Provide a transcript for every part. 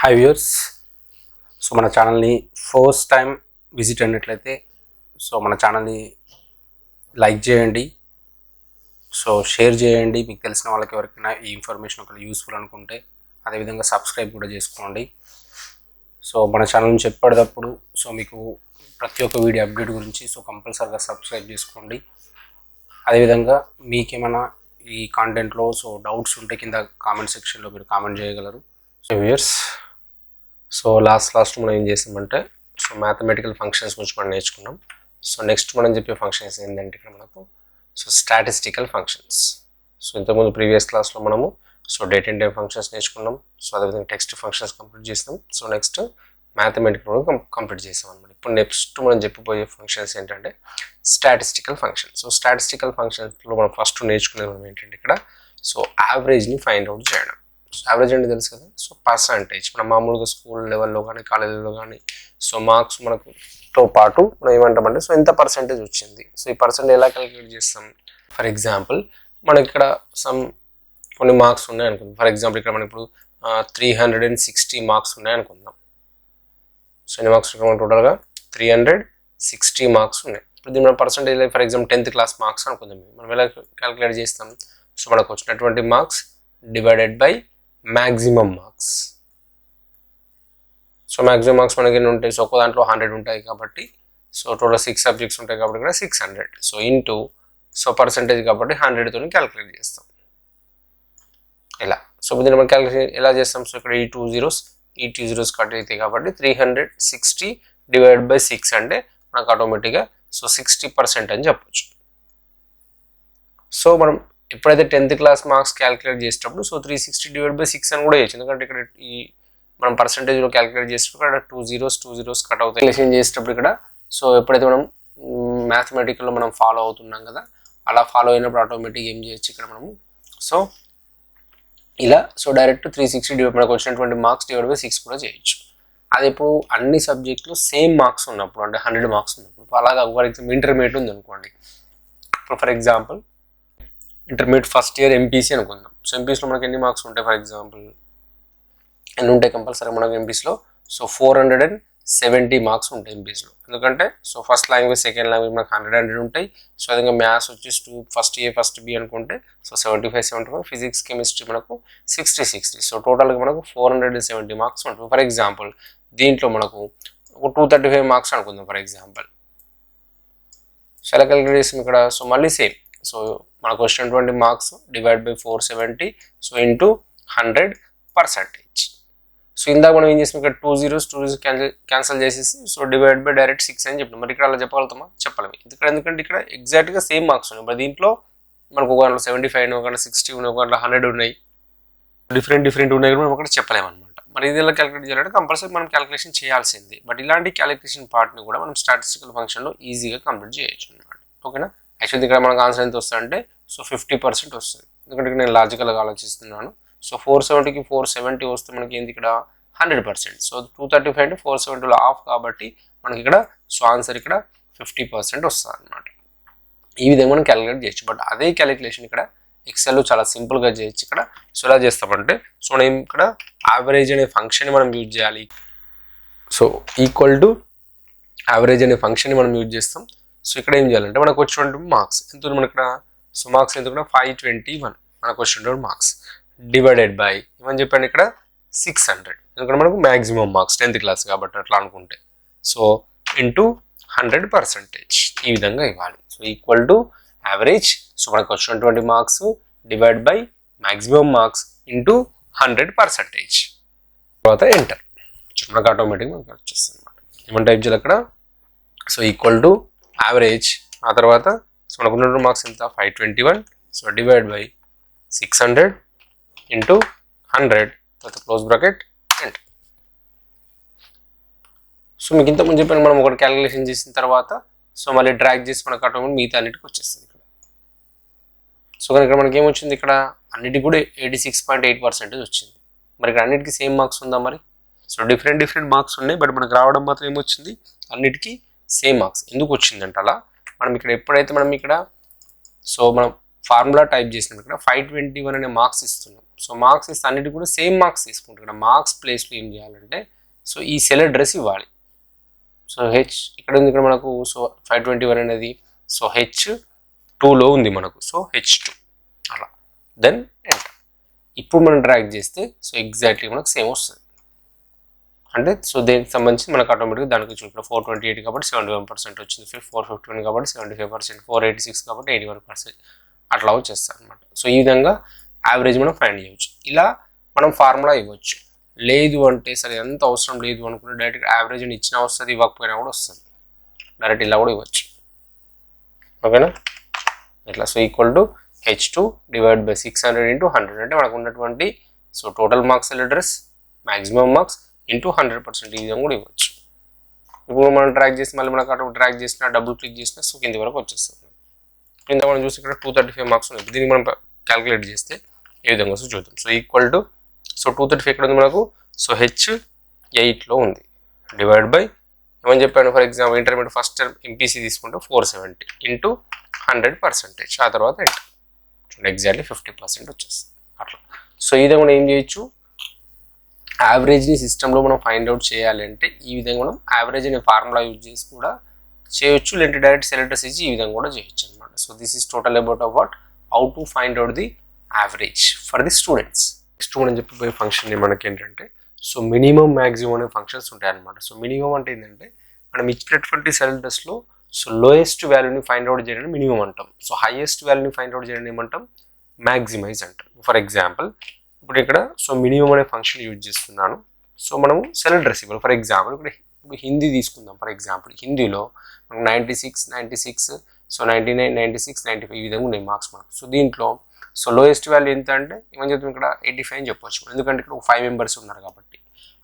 Hi viewers. So మన ఛానల్ని first time visit అయినట్లయితే సో మన ఛానల్ని లైక్ చేయండి, సో షేర్ చేయండి. మీకు తెలిసిన వాళ్ళకి ఎవరికైనా ఈ ఇన్ఫర్మేషన్ ఒకవేళ యూస్ఫుల్ అనుకుంటే అదేవిధంగా సబ్స్క్రైబ్ కూడా చేసుకోండి. సో మన ఛానల్ నుంచి ఎప్పటికప్పుడు సో మీకు ప్రతి ఒక్క వీడియో అప్డేట్ గురించి సో కంపల్సరీగా సబ్స్క్రైబ్ చేసుకోండి. అదేవిధంగా మీకేమైనా ఈ కాంటెంట్లో సో డౌట్స్ ఉంటే కింద కామెంట్ సెక్షన్లో మీరు కామెంట్ చేయగలరు. సో వ్యూయర్స్, సో లాస్ట్ మనం ఏం చేసామంటే సో మ్యాథమెటికల్ ఫంక్షన్స్ గురించి మనం నేర్చుకున్నాం. సో నెక్స్ట్ మనం చెప్పే ఫంక్షన్స్ ఏంటంటే ఇక్కడ మనకు సో స్టాటిస్టికల్ ఫంక్షన్స్. సో ఇంతకుముందు ప్రీవియస్ క్లాస్లో మనము so date and time functions నేర్చుకున్నాం. సో అదేవిధంగా టెక్స్ట్ ఫంక్షన్స్ కంప్లీట్ చేసినాం. సో నెక్స్ట్ మ్యాథమెటికల్ కంప్లీట్ చేసాం అనమాట. ఇప్పుడు నెక్స్ట్ మనం చెప్పబోయే ఫంక్షన్స్ ఏంటంటే స్టాటిస్టికల్ ఫంక్షన్స్. సో స్టాటిస్టికల్ ఫంక్షన్స్లో మనం ఫస్ట్ నేర్చుకునే ఏంటంటే ఇక్కడ సో యావరేజ్ని ఫైండ్ అవుట్ చేయడం. యావరేజ్ అంటే తెలుసు కదా, సో పర్సంటేజ్. మనం మామూలుగా స్కూల్ లెవెల్లో కానీ కాలేజీలో కానీ సో మార్క్స్ మనకుతో పాటు మనం ఏమంటామంటే సో ఎంత పర్సంటేజ్ వచ్చింది, సో ఈ పర్సంటేజ్ ఎలా క్యాలిక్యులేట్ చేస్తాం. ఫర్ ఎగ్జాంపుల్ మనకి ఇక్కడ కొన్ని మార్క్స్ ఉన్నాయి అనుకుందాం. ఫర్ ఎగ్జాంపుల్ ఇక్కడ మనకి ఇప్పుడు 360 మార్క్స్ ఉన్నాయి అనుకుందాం. సో ఎన్ని మార్క్స్ ఇక్కడ టోటల్గా 360 మార్క్స్ ఉన్నాయి. ఇప్పుడు దీని మన percentage for example 10th class marks అనుకుందాం. మనం ఎలా క్యాలిక్యులేట్ చేస్తాం, సో మనకు వచ్చినటువంటి marks divided by maximum marks. So maximum marks మనకి ఎన్ని ఉంటాయి, సో ఒక్క దాంట్లో 100 ఉంటాయి కాబట్టి సో టోటల్ 6 సబ్జెక్ట్స్ ఉంటాయి కాబట్టి ఇక్కడ 600. సో ఇంటూ సో పర్సంటేజ్ కాబట్టి 100తో క్యాలిక్యులేట్ చేస్తాం ఇలా. సో దీన్ని మనం క్యాలిక్యులేట్ ఎలా చేస్తాం, సో ఇక్కడ ఈ 2 zeros కట్ అవుతాయి కాబట్టి 360 డివైడెడ్ బై 6 అంటే మనకు ఆటోమేటిక్గా సో 60% అని చెప్పొచ్చు. సో మనం ఎప్పుడైతే 10th క్లాస్ మార్క్స్ క్యాలిక్యులేట్ చేసేటప్పుడు సో 360 డివైడ్ బై 6 అని కూడా చేయొచ్చు. ఎందుకంటే ఇక్కడ ఈ మనం పర్సంటేజ్లో క్యాలిక్యులేట్ చేసేటప్పుడు ఇక్కడ 2 zeros కట్ అవుతాయి. క్యాలిక్యులేషన్ చేసేటప్పుడు ఇక్కడ సో ఎప్పుడైతే మనం మ్యాథమెటికల్లో మనం ఫాలో అవుతున్నాం కదా, అలా ఫాలో అయినప్పుడు ఆటోమేటిక్ ఏం చేయొచ్చు ఇక్కడ మనము సో ఇలా సో డైరెక్ట్ 360 డివైడ్ మనకు వచ్చినటువంటి మార్క్స్ డివైడ్ బై 6 కూడా చేయొచ్చు. అది ఇప్పుడు అన్ని సబ్జెక్టులు సేమ్ మార్క్స్ ఉన్నప్పుడు అంటే 100 మార్క్స్ ఉన్నప్పుడు. అలాగా ఫర్ ఎగ్జాంపుల్ ఇంటర్మీడియట్ ఉంది అనుకోండి. ఇప్పుడు for example intermediate first year MPC అనుకుందాం. సో ఎంపీసీలో మనకి ఎన్ని మార్క్స్ ఉంటాయి, ఫర్ ఎగ్జాంపుల్ ఎన్ని ఉంటాయి కంపల్సరీ మనకు ఎంపీసీలో సో 470 మార్క్స్ ఉంటాయి ఎంపీసీలో. ఎందుకంటే so first language second language మనకు 100 ఉంటాయి. సో అదేవిధంగా మ్యాథ్స్ వచ్చేసి 2 ఫస్ట్ ఏ ఫస్ట్ బి అనుకుంటే సో 75 ఫిజిక్స్ కెమిస్ట్రీ మనకు 60. సో టోటల్గా మనకు 470 మార్క్స్ ఉంటాయి. ఫర్ ఎగ్జాంపుల్ దీంట్లో మనకు ఒక 235 మార్క్స్ అనుకుందాం ఫర్ ఎగ్జాంపుల్. సో ఎలా క్యాలిక్యులేట్ చేస్తాం ఇక్కడ, సో మళ్ళీ సేమ్. సో మనకు వచ్చినటువంటి marks divide by 470 so into 100%. So ఇందాక మనం ఏం చేసాం, ఇక్కడ 2 zeros క్యాన్సిల్ చేసేసి సో డివైడ్ బై డైరెక్ట్ 6 అని చెప్పినాం. మరి ఇక్కడ అలా చెప్పగలుగుతామా, చెప్పలేము. ఎందుకంటే ఇక్కడ ఎగ్జాక్ట్గా సేమ్ మార్క్స్ ఉన్నాయి. మరి దీంట్లో మనకు ఒక 75 ఒక 60 ఉన్నాయి, ఒక 100 ఉన్నాయి, డిఫరెంట్ ఉన్నాయి కూడా మనం అక్కడ చెప్పలేము అనమాట. మరి ఇది ఎలా క్యాలిక్యులేట్ చేయాలంటే కంపల్సరీ మనం క్యాలిక్యులేషన్ చేయాల్సింది. బట్ ఇలాంటి క్యాలిక్యులేషన్ పార్ట్ని కూడా మనం స్టాటిస్టికల్ ఫంక్షన్లో ఈజీగా కంప్లీట్ చేయొచ్చు అనమాట. ఓకేనా. యాక్చువల్లీ ఇక్కడ మనకు ఆన్సర్ ఎంత వస్తుందంటే సో 50% వస్తుంది. ఎందుకంటే ఇక్కడ నేను లాజికల్గా ఆలోచిస్తున్నాను. సో 470కి 470 వస్తే మనకి ఏంది ఇక్కడ 100%. సో 235 అంటే 470లో హాఫ్ కాబట్టి మనకి ఇక్కడ సో ఆన్సర్ ఇక్కడ 50% వస్తుంది అనమాట. ఈ విధంగా మనం క్యాలిక్యులేట్ చేయొచ్చు. బట్ అదే క్యాలిక్యులేషన్ ఇక్కడ ఎక్సెల్లో చాలా సింపుల్గా చేయొచ్చు. ఇక్కడ సో ఎలా చేస్తామంటే సో నేను ఇక్కడ యావరేజ్ అనే ఫంక్షన్ మనం యూజ్ చేయాలి. సో ఈక్వల్ టు యావరేజ్ అనే ఫంక్షన్ మనం యూజ్ చేస్తాం. సో ఇక్కడ ఏం చేయాలంటే మనకు వచ్చినటువంటి మార్క్స్ ఎంత ఉంది, మనకి ఇక్కడ సో మార్క్స్ ఎంత కూడా 521 మనకు వచ్చినటువంటి మార్క్స్ డివైడెడ్ బై ఏమని చెప్పాను ఇక్కడ 600. ఎందుకంటే మనకు మ్యాక్సిమం మార్క్స్ 10th క్లాస్ కాబట్టి అట్లా అనుకుంటే సో ఇంటూ 100%. ఈ విధంగా ఇవ్వాలి. So equal to average so మనకు వచ్చినటువంటి marks divide by maximum marks into 100%. తర్వాత ఎంటర్ మనకు ఆటోమేటిక్గా మనకు వచ్చేస్తుంది అనమాట. ఏమని టైప్ చేయాలి అక్కడ, సో ఈక్వల్ టు యావరేజ్ ఆ తర్వాత సో మనకు ఉన్న మార్క్స్ ఎంత 521 సో డివైడ్ బై 600 ఇంటూ 100 తర్వాత క్లోజ్ బ్రాకెట్ ఎంటర్. సో మీకు ఇంతకుముందు చెప్పాను మనం ఒకటి క్యాలిక్యులేషన్ చేసిన తర్వాత సో మళ్ళీ డ్రాగ్ చేసి మనకు ఆటోమేటిక్ మిగతా అన్నిటికి వచ్చేస్తుంది ఇక్కడ. సో కానీ ఇక్కడ మనకి ఏమొచ్చింది, ఇక్కడ అన్నిటికి కూడా 86.8% వచ్చింది. మరి ఇక్కడ అన్నిటికీ సేమ్ మార్క్స్ ఉందా మరి, సో డిఫరెంట్ మార్క్స్ ఉన్నాయి. బట్ మనకు రావడం మాత్రం ఏమొచ్చింది, అన్నిటికీ సేమ్ మార్క్స్. ఎందుకు వచ్చిందంటే అలా మనం ఇక్కడ ఎప్పుడైతే మనం ఇక్కడ సో మనం ఫార్ములా టైప్ చేసినాం ఇక్కడ 521 అనే మార్క్స్ ఇస్తున్నాం. సో మార్క్స్ ఇస్తే అన్నిటికి కూడా సేమ్ మార్క్స్ తీసుకుంటాం. ఇక్కడ మార్క్స్ ప్లేస్లో ఏం చేయాలంటే సో ఈ సెల్ అడ్రస్ ఇవ్వాలి. సో ఇక్కడ ఉంది ఇక్కడ మనకు. సో 521 అనేది సో H2లో ఉంది మనకు. సో H2 అలా దెన్ ఎంటర్. ఇప్పుడు మనం డ్రాగ్ చేస్తే సో ఎగ్జాక్ట్లీ మనకు సేమ్ వస్తుంది. అంటే సో దేనికి సంబంధించి మనకు ఆటోమేటిక్గా దానికి వచ్చింది. ఇక్కడ 428 కాబట్టి 71% వచ్చింది, 451 కాబట్టి 75%, 486 కాబట్టి 81% అట్లా వచ్చేస్తుంది అనమాట. సో ఈ విధంగా యావరేజ్ మనం ఫైండ్ చేయవచ్చు. ఇలా మనం ఫార్ములా ఇవ్వచ్చు. లేదు అంటే సరే ఎంత అవసరం లేదు అనుకుంటే డైరెక్ట్ యావరేజ్ అని ఇచ్చినా వస్తుంది, ఇవ్వకపోయినా కూడా వస్తుంది. డైరెక్ట్ ఇలా కూడా ఇవ్వచ్చు. ఓకేనా? ఇట్లా so equal to H2 divide by 600 into 100 అంటే మనకు ఉన్నటువంటి so total marks cell address maximum marks into 100% ఈ విధంగా కూడా ఇవ్వచ్చు. ఇప్పుడు మనం డ్రాగ్ చేసి మళ్ళీ మనకు అటు డ్రాగ్ చేసినా డబుల్ క్లిక్ చేసినా సో కింది వరకు వచ్చేస్తుంది. కింద మనం చూసి ఇక్కడ 235 మార్క్స్ ఉన్నాయి. దీనికి మనం క్యాలిక్యులేట్ చేస్తే ఏ విధంగా వస్తుంది చూద్దాం. సో ఈక్వల్ టు సో 235 ఎక్కడ ఉంది మనకు. సో H8లో ఉంది డివైడ్ బై ఏమని చెప్పాను, for example intermediate first term MPC తీసుకుంటే 470 ఇంటూ 100%. ఆ తర్వాత ఎంటర్. ఎగ్జాక్ట్లీ 50% వచ్చేస్తుంది అట్లా. సో ఈ విధంగా ఏం చేయొచ్చు, యావరేజ్ని సిస్టంలో మనం ఫైండ్ అవుట్ చేయాలి అంటే ఈ విధంగా మనం యావరేజ్ అనే ఫార్ములా యూజ్ చేసి కూడా చేయొచ్చు, లేదంటే డైరెక్ట్ సెల్ అడ్రస్ ఇచ్చి ఈ విధంగా కూడా చేయొచ్చు అనమాట. So this is total about of what how to find out the average for the students. Next మనం చెప్పబోయే ఫంక్షన్ మనకి ఏంటంటే సో మినిమం మ్యాక్సిమం అనే ఫంక్షన్స్ ఉంటాయి అనమాట. సో మినిమం అంటే ఏంటంటే మనం ఇచ్చినటువంటి సెల్ అడ్రస్లో సో లోయెస్ట్ వాల్యూని ఫైండ్ అవుట్ చేయడానికి మినిమం అంటాం. సో హైయెస్ట్ వాల్యూని ఫైండ్ అవుట్ చేయడానికి ఏమంటాం, మ్యాక్సిమైజ్ అంటాం. ఫర్ ఎగ్జాంపుల్ ఇప్పుడు ఇక్కడ సో మినిమం అనే ఫంక్షన్ యూజ్ చేస్తున్నాను. సో మనము సెల్ అడ్రస్ ఇవ్వాలి. ఫర్ ఎగ్జాంపుల్ ఇప్పుడు హిందీ తీసుకుందాం. ఫర్ ఎగ్జాంపుల్ హిందీలో మనకు 96 సో 99 96 95 ఈ విధంగా ఉన్నాయి మార్క్స్ మనకు. సో దీంట్లో సో లోయెస్ట్ వాల్యూ ఎంత అంటే ఏమని చెప్తాం ఇక్కడ 85 అని చెప్పొచ్చు, ఎందుకంటే ఇక్కడ ఒక 5 మెంబర్స్ ఉన్నారు కాబట్టి.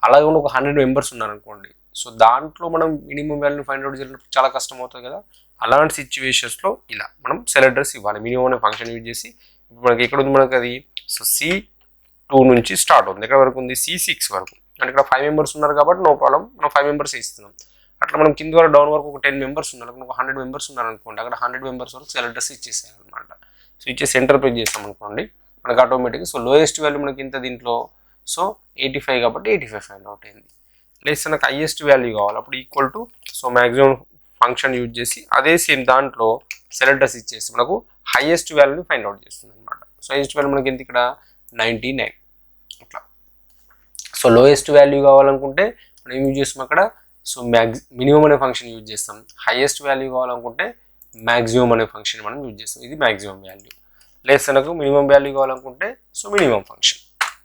అలాగే ఒక 100 మెంబర్స్ ఉన్నారు అనుకోండి, సో దాంట్లో మనం మినిమం వాల్యూని ఫైండ్ అవుట్ చేయడం చాలా కష్టం అవుతుంది కదా. అలాంటి సిచ్యువేషన్స్లో ఇలా మనం సెల్ అడ్రస్ ఇవ్వాలి. మినిమం అనే ఫంక్షన్ యూజ్ చేసి ఇప్పుడు మనకి ఎక్కడ ఉంది మనకు అది సో C2 నుంచి స్టార్ట్ అవుతుంది. ఎక్కడ వరకు ఉంది C6 వరకు. అంటే ఇక్కడ 5 మెంబర్స్ ఉన్నారు కాబట్టి నో ప్రాబ్లం, మనం 5 మెంబర్స్ ఇస్తున్నాం. అట్లా మనం కింద వరకు డౌన్ వరకు ఒక 10 మెంబర్స్ ఉన్నారు, ఒక 100 మెంబర్స్ ఉన్నారు అనుకోండి, అక్కడ 100 మెంబర్స్ వరకు సెల్ అడ్రస్ ఇచ్చేసారు అనమాట. సో ఇచ్చేసి ఎంటర్ ప్రెస్ చేస్తాం అనుకోండి, మనకు ఆటోమేటిక్గా సో లోయెస్ట్ వాల్యూ మనకి ఇంత దీంట్లో సో 85 కాబట్టి 85 ఫైండ్ అవుట్ అయింది. లేకపోతే నాకు హైయెస్ట్ వాల్యూ కావాలి, అప్పుడు equal to so maximum function use చేసి అదే సేమ్ దాంట్లో సెల్ అడ్రస్ ఇచ్చేసి మనకు హైయెస్ట్ వాల్యూని ఫైండ్ అవుట్ చేస్తుంది అనమాట. సో హైయెస్ట్ వాల్యూ మనకి ఎంత ఇక్కడ 99 అట్లా. సో లోయెస్ట్ వాల్యూ కావాలనుకుంటే మనం ఏం యూజ్ చేస్తాం అక్కడ సో మినిమం అనే ఫంక్షన్ యూజ్ చేస్తాం. హైయెస్ట్ వాల్యూ కావాలనుకుంటే మ్యాక్సిమం అనే ఫంక్షన్ మనం యూజ్ చేస్తాం. ఇది మ్యాక్సిమం వాల్యూ. లేదా నాకు మినిమం వాల్యూ కావాలనుకుంటే సో మినిమం ఫంక్షన్.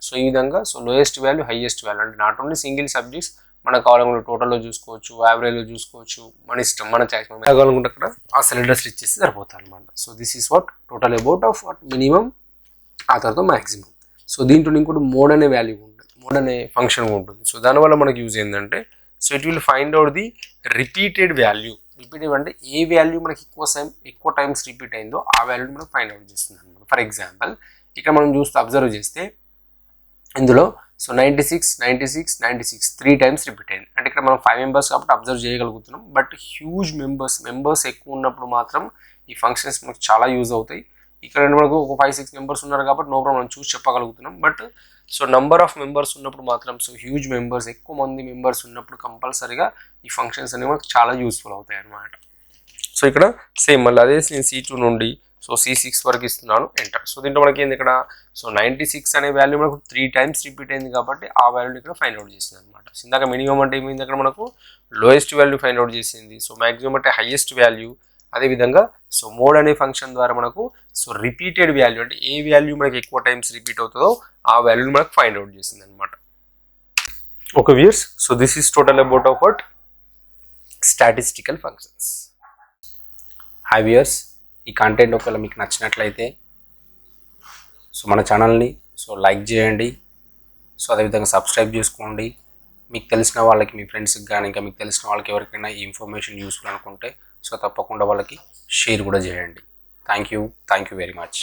సో ఈ విధంగా so lowest value highest value అంటే నాట్ ఓన్లీ సింగిల్ సబ్జెక్ట్స్ మనకు కావాలనుకుంటే టోటల్లో చూసుకోవచ్చు, యావరేజ్లో చూసుకోవచ్చు, మన ఇష్టం, మన చాయిస్. మనం కావాలనుకుంటే అక్కడ ఆ సెల్ అడ్రస్ ఇచ్చేసి సరిపోతుంది అనమాట. So this is what total about of what minimum, ఆ తర్వాత మ్యాక్సిమం. సో దీంట్లో ఇంకోటి మోడ్ అనే వాల్యూ ఉంటుంది, మోడ్ అనే ఫంక్షన్ ఉంటుంది. సో దానివల్ల మనకి యూజ్ ఏంటంటే so it will find out the repeated value. Repeated అంటే ఏ వాల్యూ మనకి ఎక్కువ టైమ్స్ రిపీట్ అయిందో ఆ వాల్యూని మనం ఫైండ్ అవుట్ చేస్తుంది అనమాట. ఫర్ ఎగ్జాంపుల్ ఇక్కడ మనం చూస్తే అబ్జర్వ్ చేస్తే ఇందులో సో 96 96 96 3 టైమ్స్ రిపీట్ అయింది. అంటే ఇక్కడ మనం 5 మెంబర్స్ కాబట్టి అబ్జర్వ్ చేయగలుగుతున్నాం. బట్ హ్యూజ్ మెంబర్స్ ఎక్కువ ఉన్నప్పుడు మాత్రం ఈ ఫంక్షన్స్ మనకు చాలా యూజ్ అవుతాయి. ఇక్కడ మనకు ఒక 5-6 మెంబర్స్ ఉన్నారు కాబట్టి నో ప్రాబ్లం చూసి చెప్పగలుగుతున్నాం. But so number of members ఉన్నప్పుడు మాత్రం సో హ్యూజ్ మెంబర్స్ ఎక్కువ మంది మెంబర్స్ ఉన్నప్పుడు కంపల్సరీగా ఈ ఫంక్షన్స్ అనేవి మనకు చాలా యూస్ఫుల్ అవుతాయి అన్నమాట. సో ఇక్కడ సేమ్ మళ్ళీ అదే నేను C2 నుండి సో C6 వరకు ఇస్తున్నాను, ఎంటర్. సో దీంట్లో మనకి ఏంది ఇక్కడ సో 96 అనే వాల్యూ మనకు 3 టైమ్స్ రిపీట్ అయింది కాబట్టి ఆ వాల్యూని ఇక్కడ ఫైండ్ అవుట్ చేసింది అనమాట. ఇందాక మినిమం అంటే ఏమైంది అక్కడ మనకు లోయెస్ట్ వాల్యూ ఫైండ్ అవుట్ చేసింది. సో మ్యాక్సిమం అంటే హైయెస్ట్ వాల్యూ. అదేవిధంగా సో మోడ్ అనే ఫంక్షన్ ద్వారా మనకు సో రిపీటెడ్ వాల్యూ అంటే ఏ వాల్యూ మనకి ఎక్కువ టైమ్స్ రిపీట్ అవుతుందో ఆ వాల్యూని మనకు ఫైండ్ అవుట్ చేసింది అనమాట. Okay viewers, so this is total about of what statistical functions. High viewers, ఈ కంటెంట్ ఒకవేళ మీకు నచ్చినట్లయితే సో మన ఛానల్ని సో లైక్ చేయండి. సో అదేవిధంగా సబ్స్క్రైబ్ చేసుకోండి. మీకు తెలిసిన వాళ్ళకి, మీ ఫ్రెండ్స్కి కానీ ఇంకా మీకు తెలిసిన వాళ్ళకి ఎవరికైనా ఈ ఇన్ఫర్మేషన్ యూస్ఫుల్ అనుకుంటే సో తప్పకుండా వాళ్ళకి షేర్ కూడా చేయండి. Thank you very much.